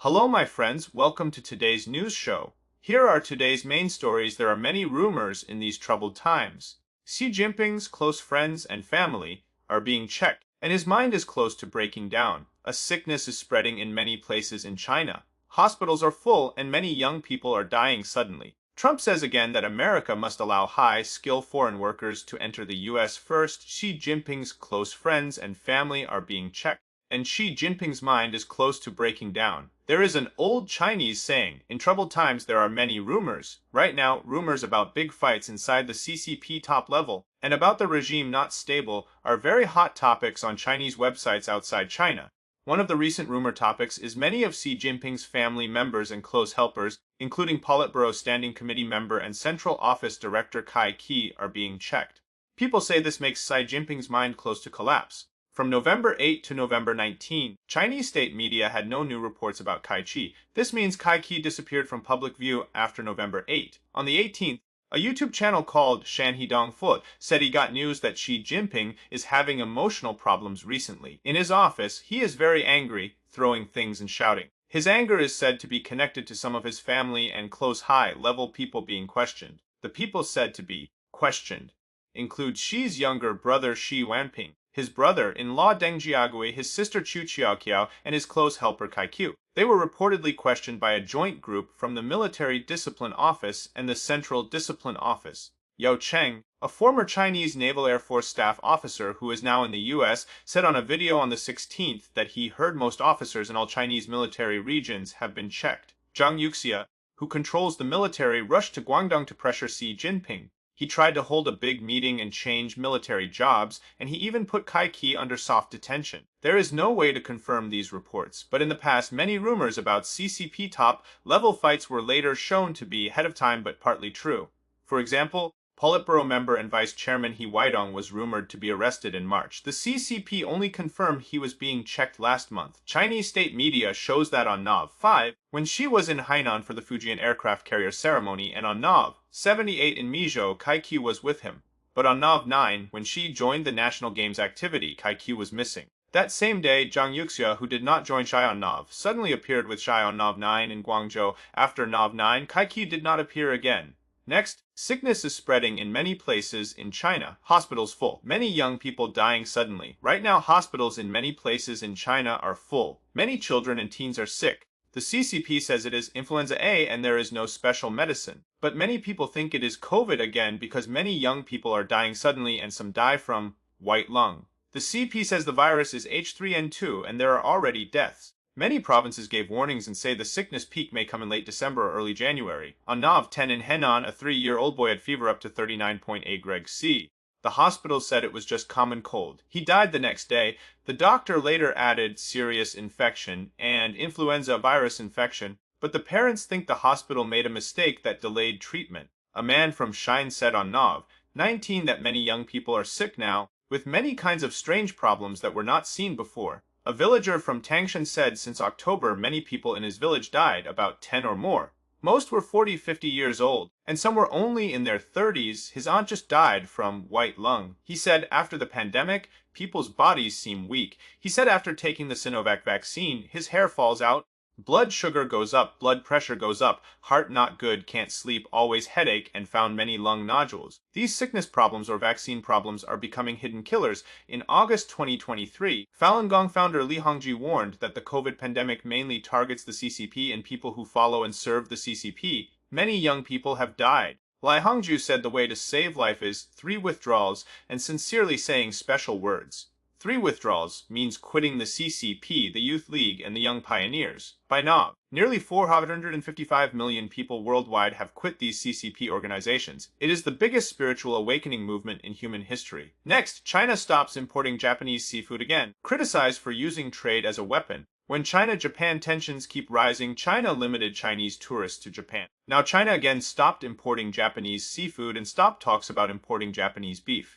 Hello, my friends. Welcome to today's news show. Here are today's main stories. There are many rumors in these troubled times. Xi Jinping's close friends and family are being checked, and his mind is close to breaking down. A sickness is spreading in many places in China. Hospitals are full, and many young people are dying suddenly. Trump says again that America must allow high-skill foreign workers to enter the U.S. first. Xi Jinping's close friends and family are being checked, and Xi Jinping's mind is close to breaking down. There is an old Chinese saying, in troubled times there are many rumors. Right now, rumors about big fights inside the CCP top level and about the regime not stable are very hot topics on Chinese websites outside China. One of the recent rumor topics is many of Xi Jinping's family members and close helpers, including Politburo Standing Committee member and Central Office Director Cai Qi, are being checked. People say this makes Xi Jinping's mind close to collapse. From November 8 to November 19, Chinese state media had no new reports about Cai Qi. This means Cai Qi disappeared from public view after November 8. On the 18th, a YouTube channel called Shanhe Dongfu said he got news that Xi Jinping is having emotional problems recently. In his office, he is very angry, throwing things and shouting. His anger is said to be connected to some of his family and close high-level people being questioned. The people said to be questioned include Xi's younger brother Xi Yuanping, his brother-in-law Deng Jiagui, his sister Qi Qiaoqiao, and his close helper Cai Qi. They were reportedly questioned by a joint group from the Military Discipline Office and the Central Discipline Office. Yao Cheng, a former Chinese Naval Air Force staff officer who is now in the U.S., said on a video on the 16th that he heard most officers in all Chinese military regions have been checked. Zhang Yuxia, who controls the military, rushed to Guangdong to pressure Xi Jinping. He tried to hold a big meeting and change military jobs, and he even put Cai Qi under soft detention. There is no way to confirm these reports, but in the past many rumors about CCP top-level fights were later shown to be ahead of time but partly true. For example, Politburo member and Vice Chairman He Weidong was rumored to be arrested in March. The CCP only confirmed he was being checked last month. Chinese state media shows that on Nov 5, when Xi was in Hainan for the Fujian aircraft carrier ceremony, and on Nov 78 in Mizhou, Cai Qi was with him. But on Nov 9, when Xi joined the National Games activity, Cai Qi was missing. That same day, Zhang Yuxia, who did not join Xi on Nov, suddenly appeared with Xi on Nov 9 in Guangzhou. After Nov 9, Cai Qi did not appear again. Next, sickness is spreading in many places in China. Hospitals full. Many young people dying suddenly. Right now, hospitals in many places in China are full. Many children and teens are sick. The CCP says it is influenza A and there is no special medicine. But many people think it is COVID again because many young people are dying suddenly and some die from white lung. The CP says the virus is H3N2 and there are already deaths. Many provinces gave warnings and say the sickness peak may come in late December or early January. On Nov 10 in Henan, a 3-year-old boy had fever up to 39.8 Greg C. The hospital said it was just common cold. He died the next day. The doctor later added serious infection and influenza virus infection, but the parents think the hospital made a mistake that delayed treatment. A man from Shine said on Nov 19 that many young people are sick now, with many kinds of strange problems that were not seen before. A villager from Tangshan said since October many people in his village died, about 10 or more. Most were 40-50 years old, and some were only in their 30s. His aunt just died from white lung. He said after the pandemic, people's bodies seem weak. He said after taking the Sinovac vaccine, his hair falls out, blood sugar goes up, blood pressure goes up, heart not good, can't sleep, always headache, and found many lung nodules. These sickness problems or vaccine problems are becoming hidden killers. In August 2023, Falun Gong founder Li Hongji warned that the COVID pandemic mainly targets the CCP and people who follow and serve the CCP. Many young people have died. Li Hongju said the way to save life is 3 withdrawals and sincerely saying special words. 3 withdrawals means quitting the CCP, the Youth League, and the Young Pioneers. By Nov, nearly 455 million people worldwide have quit these CCP organizations. It is the biggest spiritual awakening movement in human history. Next, China stops importing Japanese seafood again, criticized for using trade as a weapon. When China-Japan tensions keep rising, China limited Chinese tourists to Japan. Now China again stopped importing Japanese seafood and stopped talks about importing Japanese beef.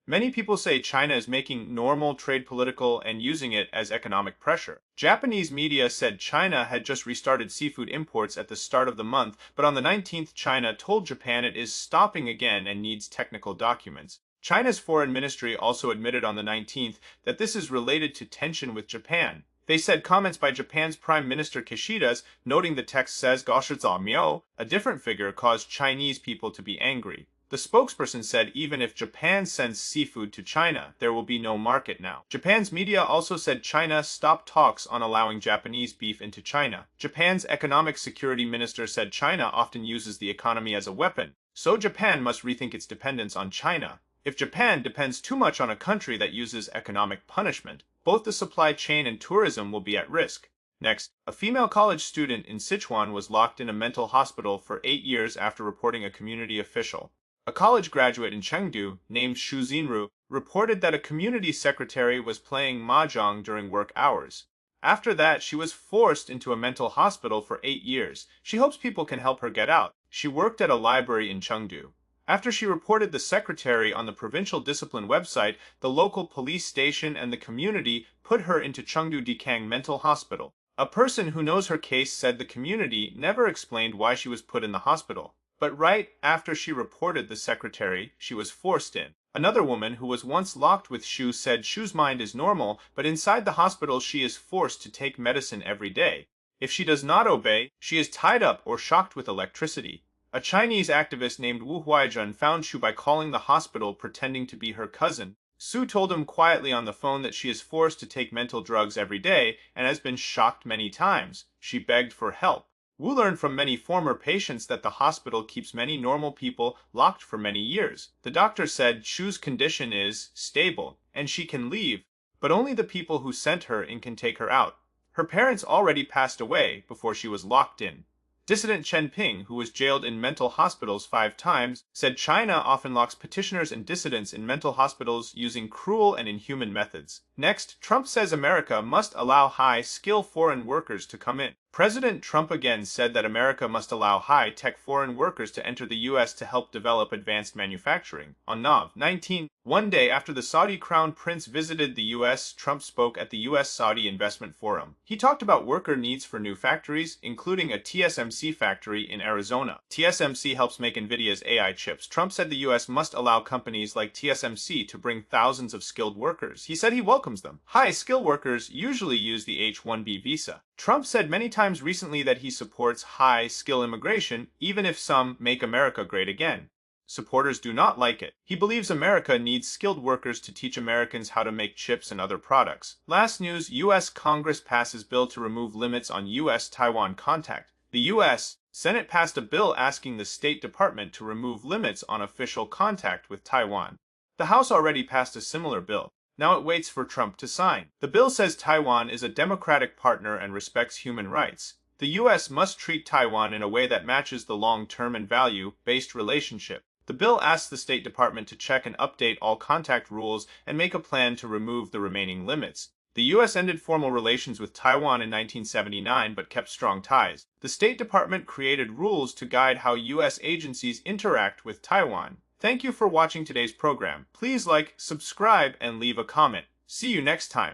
Many people say China is making normal trade political and using it as economic pressure. Japanese media said China had just restarted seafood imports at the start of the month, but on the 19th China told Japan it is stopping again and needs technical documents. China's foreign ministry also admitted on the 19th that this is related to tension with Japan. They said comments by Japan's Prime Minister Kishida's, noting the text says "Goshizamiyo," a different figure, caused Chinese people to be angry. The spokesperson said even if Japan sends seafood to China, there will be no market now. Japan's media also said China stopped talks on allowing Japanese beef into China. Japan's economic security minister said China often uses the economy as a weapon, so Japan must rethink its dependence on China. If Japan depends too much on a country that uses economic punishment, both the supply chain and tourism will be at risk. Next, a female college student in Sichuan was locked in a mental hospital for 8 years after reporting a community official. A college graduate in Chengdu, named Xu Xinru, reported that a community secretary was playing mahjong during work hours. After that, she was forced into a mental hospital for 8 years. She hopes people can help her get out. She worked at a library in Chengdu. After she reported the secretary on the provincial discipline website, the local police station and the community put her into Chengdu Dikang Mental Hospital. A person who knows her case said the community never explained why she was put in the hospital. But right after she reported the secretary, she was forced in. Another woman who was once locked with Xu said Xu's mind is normal, but inside the hospital she is forced to take medicine every day. If she does not obey, she is tied up or shocked with electricity. A Chinese activist named Wu Huaijun found Xu by calling the hospital pretending to be her cousin. Xu told him quietly on the phone that she is forced to take mental drugs every day and has been shocked many times. She begged for help. Wu learned from many former patients that the hospital keeps many normal people locked for many years. The doctor said Xu's condition is stable and she can leave, but only the people who sent her in can take her out. Her parents already passed away before she was locked in. Dissident Chen Ping, who was jailed in mental hospitals 5 times, said China often locks petitioners and dissidents in mental hospitals using cruel and inhuman methods. Next, Trump says America must allow high-skill foreign workers to come in. President Trump again said that America must allow high-tech foreign workers to enter the U.S. to help develop advanced manufacturing. On Nov 19, one day after the Saudi Crown Prince visited the U.S., Trump spoke at the U.S.-Saudi Investment Forum. He talked about worker needs for new factories, including a TSMC factory in Arizona. TSMC helps make NVIDIA's AI chips. Trump said the U.S. must allow companies like TSMC to bring thousands of skilled workers. He said he welcomes them. High-skilled workers usually use the H-1B visa. Trump said many times recently that he supports high-skill immigration, even if some make America great again. Supporters do not like it. He believes America needs skilled workers to teach Americans how to make chips and other products. Last news, U.S. Congress passes bill to remove limits on U.S.-Taiwan contact. The U.S. Senate passed a bill asking the State Department to remove limits on official contact with Taiwan. The House already passed a similar bill. Now it waits for Trump to sign. The bill says Taiwan is a democratic partner and respects human rights. The U.S. must treat Taiwan in a way that matches the long-term and value-based relationship. The bill asks the State Department to check and update all contact rules and make a plan to remove the remaining limits. The U.S. ended formal relations with Taiwan in 1979 but kept strong ties. The State Department created rules to guide how U.S. agencies interact with Taiwan. Thank you for watching today's program. Please like, subscribe, and leave a comment. See you next time.